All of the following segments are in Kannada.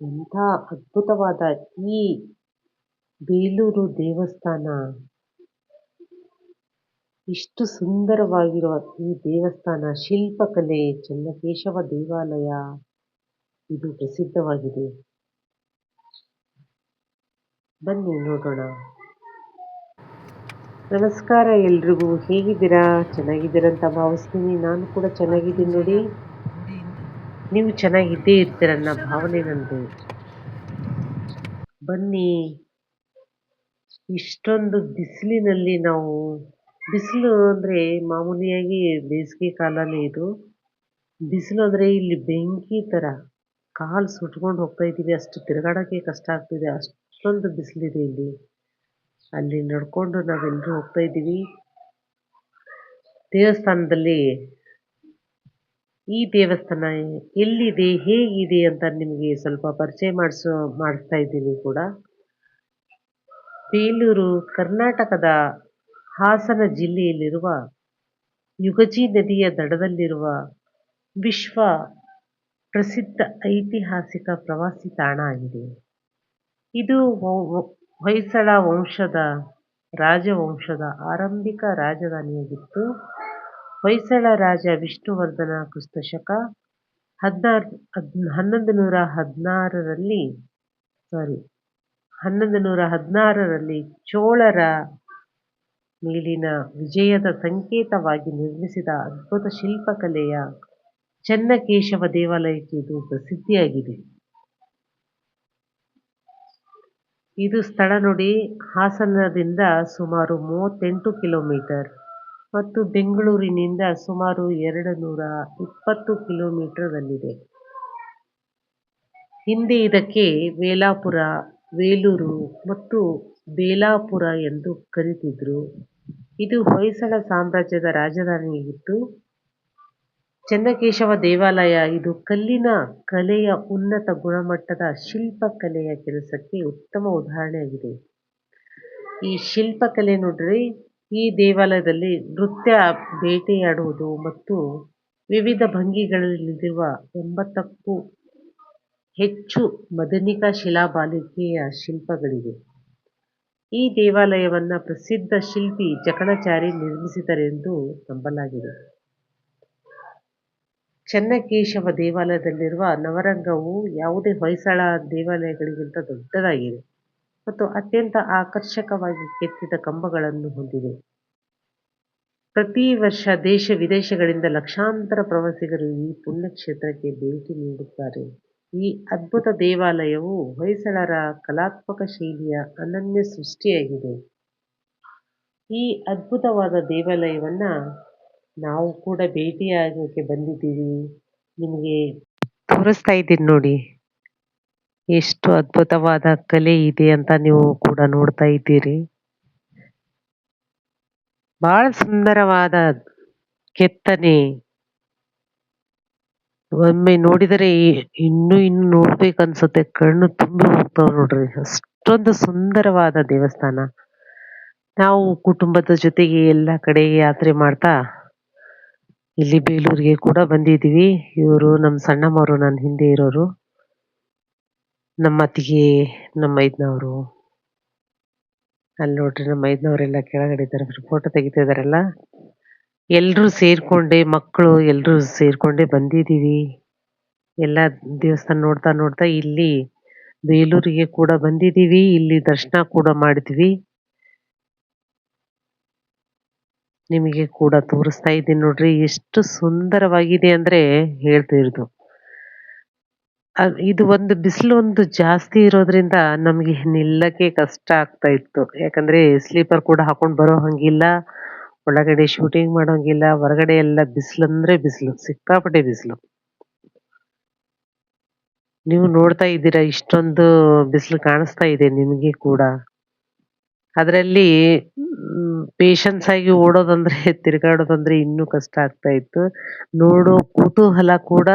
ಎಂಥ ಅದ್ಭುತವಾದ ಈ ಬೇಲೂರು ದೇವಸ್ಥಾನ, ಇಷ್ಟು ಸುಂದರವಾಗಿರುವ ಈ ದೇವಸ್ಥಾನ, ಶಿಲ್ಪಕಲೆ, ಚೆನ್ನಕೇಶವ ದೇವಾಲಯ ಇದು ಪ್ರಸಿದ್ಧವಾಗಿದೆ. ಬನ್ನಿ ನೋಡೋಣ. ನಮಸ್ಕಾರ ಎಲ್ರಿಗೂ, ಹೇಗಿದ್ದೀರಾ? ಚೆನ್ನಾಗಿದ್ದೀರಂತ ಭಾವಿಸ್ತೀನಿ. ನಾನು ಕೂಡ ಚೆನ್ನಾಗಿದ್ದೀನಿ ನೋಡಿ. ನೀವು ಚೆನ್ನಾಗಿದ್ದೇ ಇರ್ತೀರನ್ನ ಭಾವನೆ ನಂದು. ಬನ್ನಿ, ಇಷ್ಟೊಂದು ಬಿಸಿಲಿನಲ್ಲಿ ನಾವು, ಬಿಸಿಲು ಅಂದರೆ ಮಾಮೂಲಿಯಾಗಿ ಬೇಸಿಗೆ ಕಾಲನೇ ಇದು. ಬಿಸಿಲು ಅಂದರೆ ಇಲ್ಲಿ ಬೆಂಕಿ ಥರ ಕಾಲು ಸುಟ್ಕೊಂಡು ಹೋಗ್ತಾ ಇದ್ದೀವಿ, ಅಷ್ಟು ತಿರುಗಾಡೋಕ್ಕೆ ಕಷ್ಟ ಆಗ್ತಿದೆ, ಅಷ್ಟೊಂದು ಬಿಸಿಲಿದೆ ಇಲ್ಲಿ. ಅಲ್ಲಿ ನಡ್ಕೊಂಡು ನಾವೆಲ್ಲರೂ ಹೋಗ್ತಾ ಇದ್ದೀವಿ. ದೇವಸ್ಥಾನದಲ್ಲಿ ಈ ದೇವಸ್ಥಾನ ಎಲ್ಲಿದೆ, ಹೇಗಿದೆ ಅಂತ ನಿಮಗೆ ಸ್ವಲ್ಪ ಪರಿಚಯ ಮಾಡಿಸ್ತಾ ಇದ್ದೀನಿ ಕೂಡ. ಬೇಲೂರು ಕರ್ನಾಟಕದ ಹಾಸನ ಜಿಲ್ಲೆಯಲ್ಲಿರುವ ಯುಗಜಿ ನದಿಯ ದಡದಲ್ಲಿರುವ ವಿಶ್ವ ಪ್ರಸಿದ್ಧ ಐತಿಹಾಸಿಕ ಪ್ರವಾಸಿ ತಾಣ ಆಗಿದೆ. ಇದು ಹೊಯ್ಸಳ ರಾಜವಂಶದ ಆರಂಭಿಕ ರಾಜಧಾನಿಯಾಗಿತ್ತು. ಹೊಯ್ಸಳ ರಾಜ ವಿಷ್ಣುವರ್ಧನ ಕ್ರಿಸ್ತಶಕ 1116ರಲ್ಲಿ ಚೋಳರ ಮೇಲಿನ ವಿಜಯದ ಸಂಕೇತವಾಗಿ ನಿರ್ಮಿಸಿದ ಅದ್ಭುತ ಶಿಲ್ಪಕಲೆಯ ಚೆನ್ನಕೇಶವ ದೇವಾಲಯಕ್ಕೆ ಇದು ಪ್ರಸಿದ್ಧಿಯಾಗಿದೆ. ಇದು ಸ್ಥಳ ನೋಡಿ, ಹಾಸನದಿಂದ ಸುಮಾರು 38 ಕಿಲೋಮೀಟರ್ ಮತ್ತು ಬೆಂಗಳೂರಿನಿಂದ ಸುಮಾರು 220 ಕಿಲೋಮೀಟರ್ನಲ್ಲಿದೆ. ಹಿಂದೆ ಇದಕ್ಕೆ ವೇಲೂರು ಮತ್ತು ಬೇಲಾಪುರ ಎಂದು ಕರೀತಿದ್ರು. ಇದು ಹೊಯ್ಸಳ ಸಾಮ್ರಾಜ್ಯದ ರಾಜಧಾನಿಯಾಗಿತ್ತು. ಚೆನ್ನಕೇಶವ ದೇವಾಲಯ ಇದು ಕಲ್ಲಿನ ಕಲೆಯ ಉನ್ನತ ಗುಣಮಟ್ಟದ ಶಿಲ್ಪಕಲೆಯ ಕೆಲಸಕ್ಕೆ ಉತ್ತಮ ಉದಾಹರಣೆಯಾಗಿದೆ. ಈ ಶಿಲ್ಪಕಲೆ ನೋಡ್ರಿ, ಈ ದೇವಾಲಯದಲ್ಲಿ ನೃತ್ಯ, ಬೇಟೆಯಾಡುವುದು ಮತ್ತು ವಿವಿಧ ಭಂಗಿಗಳಲ್ಲಿರುವ 80ಕ್ಕೂ ಹೆಚ್ಚು ಮದನಿಕಾ ಶಿಲಾಬಾಲಿಕೆಯ ಶಿಲ್ಪಗಳಿವೆ. ಈ ದೇವಾಲಯವನ್ನು ಪ್ರಸಿದ್ಧ ಶಿಲ್ಪಿ ಜಕಣಾಚಾರಿ ನಿರ್ಮಿಸಿದರೆಂದು ನಂಬಲಾಗಿದೆ. ಚೆನ್ನಕೇಶವ ದೇವಾಲಯದಲ್ಲಿರುವ ನವರಂಗವು ಯಾವುದೇ ಹೊಯ್ಸಳ ದೇವಾಲಯಗಳಿಗಿಂತ ದೊಡ್ಡದಾಗಿದೆ ಮತ್ತು ಅತ್ಯಂತ ಆಕರ್ಷಕವಾಗಿ ಕೆತ್ತಿದ ಕಂಬಗಳನ್ನು ಹೊಂದಿದೆ. ಪ್ರತಿ ವರ್ಷ ದೇಶ ವಿದೇಶಗಳಿಂದ ಲಕ್ಷಾಂತರ ಪ್ರವಾಸಿಗರು ಈ ಪುಣ್ಯಕ್ಷೇತ್ರಕ್ಕೆ ಭೇಟಿ ನೀಡುತ್ತಾರೆ. ಈ ಅದ್ಭುತ ದೇವಾಲಯವು ಹೊಯ್ಸಳರ ಕಲಾತ್ಮಕ ಶೈಲಿಯ ಅನನ್ಯ ಸೃಷ್ಟಿಯಾಗಿದೆ. ಈ ಅದ್ಭುತವಾದ ದೇವಾಲಯವನ್ನ ನಾವು ಕೂಡ ಭೇಟಿಯಾಗೋಕೆ ಬಂದಿದ್ದೀವಿ. ನಿಮಗೆ ತೋರಿಸ್ತಾ ಇದ್ದೀನಿ ನೋಡಿ, ಎಷ್ಟು ಅದ್ಭುತವಾದ ಕಲೆ ಇದೆ ಅಂತ ನೀವು ಕೂಡ ನೋಡ್ತಾ ಇದ್ದೀರಿ. ಬಹಳ ಸುಂದರವಾದ ಕೆತ್ತನೆ. ಒಮ್ಮೆ ನೋಡಿದರೆ ಇನ್ನು ನೋಡ್ಬೇಕನ್ಸುತ್ತೆ, ಕಣ್ಣು ತುಂಬಿ ಹೋಗ್ತಾವ ನೋಡ್ರಿ, ಅಷ್ಟೊಂದು ಸುಂದರವಾದ ದೇವಸ್ಥಾನ. ನಾವು ಕುಟುಂಬದ ಜೊತೆಗೆ ಎಲ್ಲ ಕಡೆ ಯಾತ್ರೆ ಮಾಡ್ತಾ ಇಲ್ಲಿ ಬೇಲೂರಿಗೆ ಕೂಡ ಬಂದಿದ್ದೀವಿ. ಇವರು ನಮ್ಮ ಸಣ್ಣಮ್ಮವರು, ನನ್ನ ಹಿಂದೆ ಇರೋರು, ನಮ್ಮ ಅತ್ತಿಗೆ, ನಮ್ಮ ಮೈದ್ನವರು. ಅಲ್ಲಿ ನೋಡ್ರಿ, ನಮ್ಮ ಮೈದ್ನವರೆಲ್ಲ ಕೆಳಗಡೆ ಇದ್ದಾರೆ, ಫೋಟೋ ತೆಗಿತಾ ಇದಾರಲ್ಲ. ಎಲ್ರೂ ಸೇರ್ಕೊಂಡೆ, ಮಕ್ಕಳು ಎಲ್ರೂ ಸೇರ್ಕೊಂಡೆ ಬಂದಿದ್ದೀವಿ. ಎಲ್ಲ ದೇವಸ್ಥಾನ ನೋಡ್ತಾ ಇಲ್ಲಿ ಬೇಲೂರಿಗೆ ಕೂಡ ಬಂದಿದ್ದೀವಿ. ಇಲ್ಲಿ ದರ್ಶನ ಕೂಡ ಮಾಡಿದ್ವಿ. ನಿಮಗೆ ಕೂಡ ತೋರಿಸ್ತಾ ಇದ್ದೀನಿ ನೋಡ್ರಿ, ಎಷ್ಟು ಸುಂದರವಾಗಿದೆ ಅಂದ್ರೆ ಹೇಳ್ತಿರೋದು. ಇದು ಬಿಸಿಲು ಜಾಸ್ತಿ ಇರೋದ್ರಿಂದ ನಮಗೆ ನಿಲ್ಲಕ್ಕೆ ಕಷ್ಟ ಆಗ್ತಾ ಇತ್ತು. ಯಾಕಂದ್ರೆ ಸ್ಲೀಪರ್ ಕೂಡ ಹಾಕೊಂಡು ಬರೋ ಹಂಗಿಲ್ಲ, ಒಳಗಡೆ ಶೂಟಿಂಗ್ ಮಾಡೋಂಗಿಲ್ಲ. ಹೊರಗಡೆ ಎಲ್ಲ ಬಿಸಿಲಂದ್ರೆ ಬಿಸಿಲು, ಸಿಕ್ಕಾಪಟ್ಟೆ ಬಿಸಿಲು. ನೀವು ನೋಡ್ತಾ ಇದ್ದೀರಾ, ಇಷ್ಟೊಂದು ಬಿಸಿಲು ಕಾಣಿಸ್ತಾ ಇದೆ ನಿಮಗೆ ಕೂಡ. ಅದರಲ್ಲಿ ಪೇಶನ್ಸ್ ಆಗಿ ಓಡೋದಂದ್ರೆ, ತಿರುಗಾಡೋದಂದ್ರೆ ಇನ್ನೂ ಕಷ್ಟ ಆಗ್ತಾ ಇತ್ತು. ನೋಡೋ ಕುತೂಹಲ ಕೂಡ,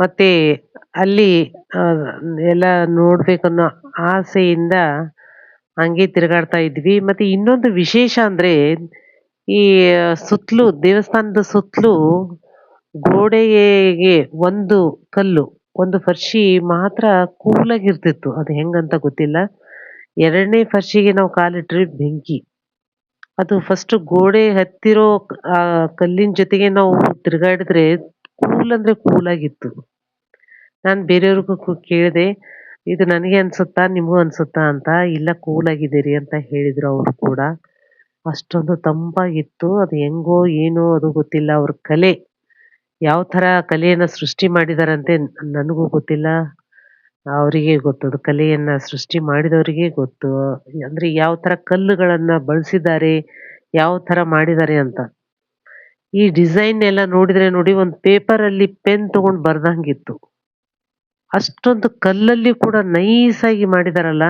ಮತ್ತೆ ಅಲ್ಲಿ ಎಲ್ಲ ನೋಡ್ಬೇಕನ್ನೋ ಆಸೆಯಿಂದ ಹಂಗೆ ತಿರುಗಾಡ್ತಾ ಇದ್ವಿ. ಮತ್ತೆ ಇನ್ನೊಂದು ವಿಶೇಷ ಅಂದ್ರೆ, ಈ ದೇವಸ್ಥಾನದ ಸುತ್ತಲೂ ಗೋಡೆಗೆ ಒಂದು ಕಲ್ಲು ಒಂದು ಫರ್ಶಿ ಮಾತ್ರ ಕೂಲಾಗಿರ್ತಿತ್ತು. ಅದು ಹೆಂಗಂತ ಗೊತ್ತಿಲ್ಲ. 2ನೇ ಫರ್ಶಿಗೆ ನಾವು ಕಾಲಿಟ್ರೆ ಬೆಂಕಿ. ಅದು ಫಸ್ಟ್ ಗೋಡೆ ಹತ್ತಿರೋ ಕಲ್ಲಿನ ಜೊತೆಗೆ ನಾವು ತಿರುಗಾಡಿದ್ರೆ ಕೂಲ್ ಅಂದ್ರೆ ಕೂಲಾಗಿತ್ತು. ನಾನು ಬೇರೆಯವ್ರಿಗೂ ಕೇಳಿದೆ, ಇದು ನನಗೆ ಅನ್ಸುತ್ತಾ ನಿಮಗೂ ಅನ್ಸುತ್ತಾ ಅಂತ. ಇಲ್ಲ ಕೂಲಾಗಿದೆ ರೀ ಅಂತ ಹೇಳಿದ್ರು ಅವರು ಕೂಡ. ಅಷ್ಟೊಂದು ತಂಪಾಗಿತ್ತು. ಅದು ಹೆಂಗೋ ಏನೋ ಅದು ಗೊತ್ತಿಲ್ಲ. ಅವ್ರ ಕಲೆ ಯಾವ ತರ ಕಲೆಯನ್ನ ಸೃಷ್ಟಿ ಮಾಡಿದಾರಂತೆ ನನಗೂ ಗೊತ್ತಿಲ್ಲ. ಅವರಿಗೆ ಗೊತ್ತು. ಅದು ಕಲೆಯನ್ನ ಸೃಷ್ಟಿ ಮಾಡಿದವರಿಗೆ ಗೊತ್ತು. ಅಂದ್ರೆ ಯಾವ ತರ ಕಲ್ಲುಗಳನ್ನ ಬಳಸಿದ್ದಾರೆ, ಯಾವ ತರ ಮಾಡಿದ್ದಾರೆ ಅಂತ. ಈ ಡಿಸೈನ್ ಎಲ್ಲ ನೋಡಿದ್ರೆ ನೋಡಿ, ಒಂದು ಪೇಪರ್ ಅಲ್ಲಿ ಪೆನ್ ತಗೊಂಡ್ ಬರ್ದಂಗಿತ್ತು. ಅಷ್ಟೊಂದು ಕಲ್ಲಲ್ಲಿ ಕೂಡ ನೈಸ್ ಆಗಿ ಮಾಡಿದಾರಲ್ಲ,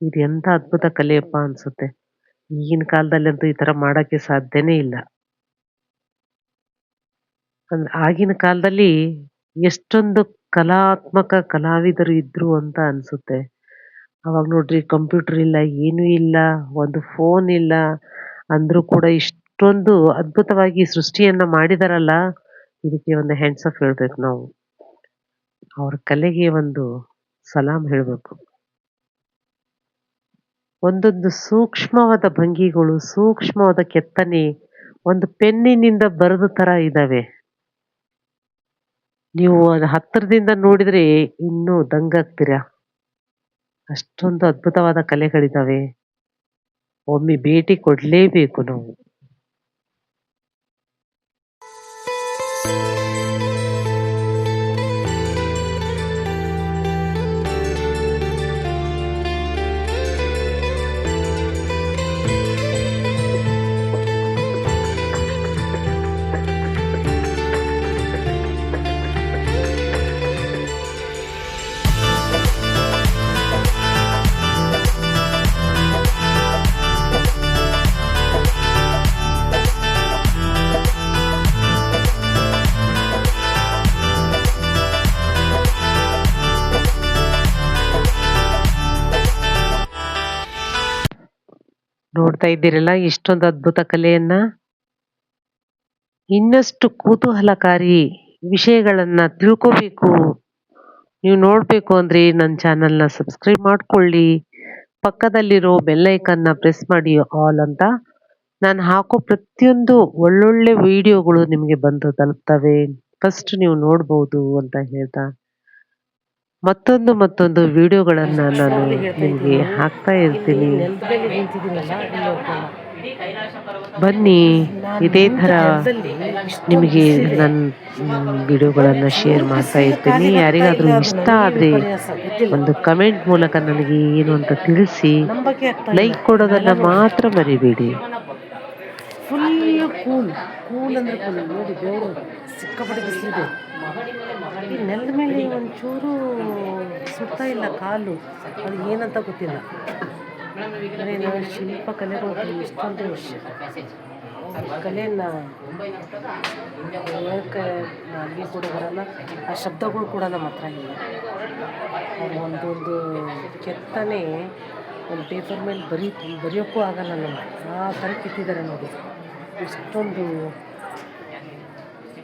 ಇದು ಎಂತ ಅದ್ಭುತ ಕಲೆಯಪ್ಪ ಅನ್ಸುತ್ತೆ. ಈಗಿನ ಕಾಲದಲ್ಲಂತೂ ಈ ತರ ಮಾಡಕ್ಕೆ ಸಾಧ್ಯನೇ ಇಲ್ಲ. ಆಗಿನ ಕಾಲದಲ್ಲಿ ಎಷ್ಟೊಂದು ಕಲಾತ್ಮಕ ಕಲಾವಿದರು ಇದ್ರು ಅಂತ ಅನ್ಸುತ್ತೆ. ಅವಾಗ ನೋಡ್ರಿ, ಕಂಪ್ಯೂಟರ್ ಇಲ್ಲ, ಏನೂ ಇಲ್ಲ, ಒಂದು ಫೋನ್ ಇಲ್ಲ ಅಂದ್ರೂ ಕೂಡ ಇಷ್ಟೊಂದು ಅದ್ಭುತವಾಗಿ ಸೃಷ್ಟಿಯನ್ನ ಮಾಡಿದಾರಲ್ಲ, ಇದಕ್ಕೆ ಒಂದು ಹ್ಯಾಂಡ್ಸ್ ಆಫ್ ಹೇಳ್ಬೇಕು ನಾವು. ಅವ್ರ ಕಲೆಗೆ ಒಂದು ಸಲಾಂ ಹೇಳ್ಬೇಕು. ಒಂದೊಂದು ಸೂಕ್ಷ್ಮವಾದ ಭಂಗಿಗಳು, ಸೂಕ್ಷ್ಮವಾದ ಕೆತ್ತನೆ, ಒಂದು ಪೆನ್ನಿನಿಂದ ಬರೆದ ತರ ಇದಾವೆ. ನೀವು ಅದು ಹತ್ತಿರದಿಂದ ನೋಡಿದ್ರೆ ಇನ್ನೂ ದಂಗಾಗ್ತೀರಾ. ಅಷ್ಟೊಂದು ಅದ್ಭುತವಾದ ಕಲೆಗಳಿದಾವೆ. ಒಮ್ಮೆ ಭೇಟಿ ಕೊಡ್ಲೇಬೇಕು ನಾವು. ನೋಡ್ತಾ ಇದ್ದೀರಲ್ಲ ಇಷ್ಟೊಂದು ಅದ್ಭುತ ಕಲೆಯನ್ನ. ಇನ್ನಷ್ಟು ಕುತೂಹಲಕಾರಿ ವಿಷಯಗಳನ್ನ ತಿಳ್ಕೋಬೇಕು, ನೀವು ನೋಡ್ಬೇಕು ಅಂದ್ರೆ ನನ್ನ ಚಾನೆಲ್ನ ಸಬ್ಸ್ಕ್ರೈಬ್ ಮಾಡ್ಕೊಳ್ಳಿ. ಪಕ್ಕದಲ್ಲಿರೋ ಬೆಲ್ ಐಕನ್ನ ಪ್ರೆಸ್ ಮಾಡಿ ಆಲ್ ಅಂತ. ನಾನು ಹಾಕೋ ಪ್ರತಿಯೊಂದು ಒಳ್ಳೊಳ್ಳೆ ವಿಡಿಯೋಗಳು ನಿಮಗೆ ಬಂದು ತಲುಪ್ತವೆ. ಫಸ್ಟ್ ನೀವು ನೋಡ್ಬೋದು ಅಂತ ಹೇಳ್ತಾ, ಮತ್ತೊಂದು ವಿಡಿಯೋಗಳನ್ನ ನಾನು ನಿಮಗೆ ಹಾಕ್ತಾ ಇರ್ತೀನಿ. ಬನ್ನಿ, ಇದೇ ತರ ನಿಮಗೆ ನನ್ನ ವಿಡಿಯೋಗಳನ್ನ ಶೇರ್ ಮಾಡ್ತಾ ಇರ್ತೀನಿ. ಯಾರಿಗಾದ್ರೂ ಇಷ್ಟ ಆದ್ರೆ ಒಂದು ಕಮೆಂಟ್ ಮೂಲಕ ನನಗೆ ಏನು ಅಂತ ತಿಳಿಸಿ. ಲೈಕ್ ಕೊಡೋದನ್ನ ಮಾತ್ರ ಮರಿಬೇಡಿ. ಫುಲ್ ಕೂಲ್ ಅಂದ್ರೆ ಕೂಲ್. ನೋಡಿ, ಬೆವರು ಸಿಕ್ಕಾಪಟ್ಟೆ ಬಿಸಿಲಿದೆ. ಈ ನೆಲದ ಮೇಲೆ ಒಂಚೂರು ಸುತ್ತಾ ಇಲ್ಲ ಕಾಲು. ಅದು ಏನಂತ ಗೊತ್ತಿಲ್ಲ. ನಾವು ಶಿಲ್ಪ ಕಲೆಗಳು ಇಷ್ಟೊಂದು ಕಲೆಯನ್ನು ಅಲ್ಲಿಗೆ ಕೂಡ ಬರಲ್ಲ. ಆ ಶಬ್ದಗಳು ಕೂಡ ನಮ್ಮ ಹತ್ರ ಇಲ್ಲ. ಅದು ಒಂದೊಂದು ಕೆತ್ತನೆ ಒಂದು ಪೇಪರ್ ಮೇಲೆ ಬರೆಯೋಕ್ಕೂ ಆಗಲ್ಲ ನಮಗೆ. ಆ ಥರ ಕೆತ್ತಿದ್ದಾರೆ ನೋಡಿ. ಇಷ್ಟೊಂದು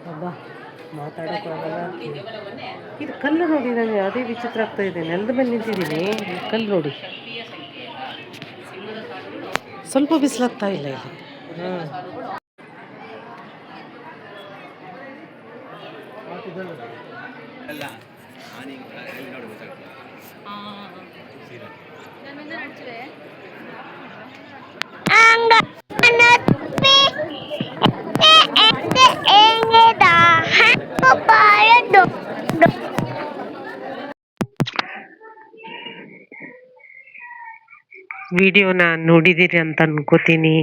ಹಬ್ಬ ಮಾತಾಡೋಕ್ಕೂ ಆಗಲ್ಲ. ಇದು ಕಲ್ಲು ನೋಡಿ, ನನಗೆ ಅದೇ ವಿಚಿತ್ರ ಆಗ್ತಾ ಇದೆ. ನೆಲದ ಮೇಲೆ ನಿಂತಿದ್ದೀನಿ, ಕಲ್ಲು ನೋಡಿ. ಸ್ವಲ್ಪ ಬಿಸಿಲಾಗ್ತಾ ಇಲ್ಲ ಇಲ್ಲಿ. ವಿಡಿಯೋನ ನೋಡಿದ್ದೀರಿ ಅಂತ ಅನ್ಕೋತೀನಿ.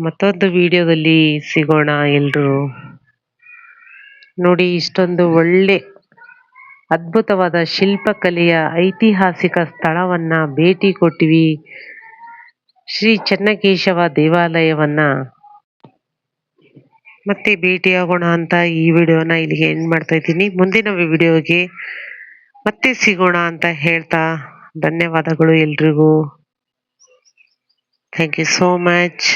ಮತ್ತೊಂದು ವಿಡಿಯೋದಲ್ಲಿ ಸಿಗೋಣ ಎಲ್ರು. ನೋಡಿ, ಇಷ್ಟೊಂದು ಒಳ್ಳೆ ಅದ್ಭುತವಾದ ಶಿಲ್ಪಕಲೆಯ ಐತಿಹಾಸಿಕ ಸ್ಥಳವನ್ನ ಭೇಟಿ ಕೊಟ್ಟಿವಿ. ಶ್ರೀ ಚೆನ್ನಕೇಶವ ದೇವಾಲಯವನ್ನ ಮತ್ತೆ ಭೇಟಿಯಾಗೋಣ ಅಂತ ಈ ವಿಡಿಯೋನ ಇಲ್ಲಿಗೆ ಎಂಡ್ ಮಾಡ್ತಾ ಇದ್ದೀನಿ. ಮುಂದಿನ ವಿಡಿಯೋಗೆ ಮತ್ತೆ ಸಿಗೋಣ ಅಂತ ಹೇಳ್ತಾ ಧನ್ಯವಾದಗಳು ಎಲ್ರಿಗೂ. Thank you so much.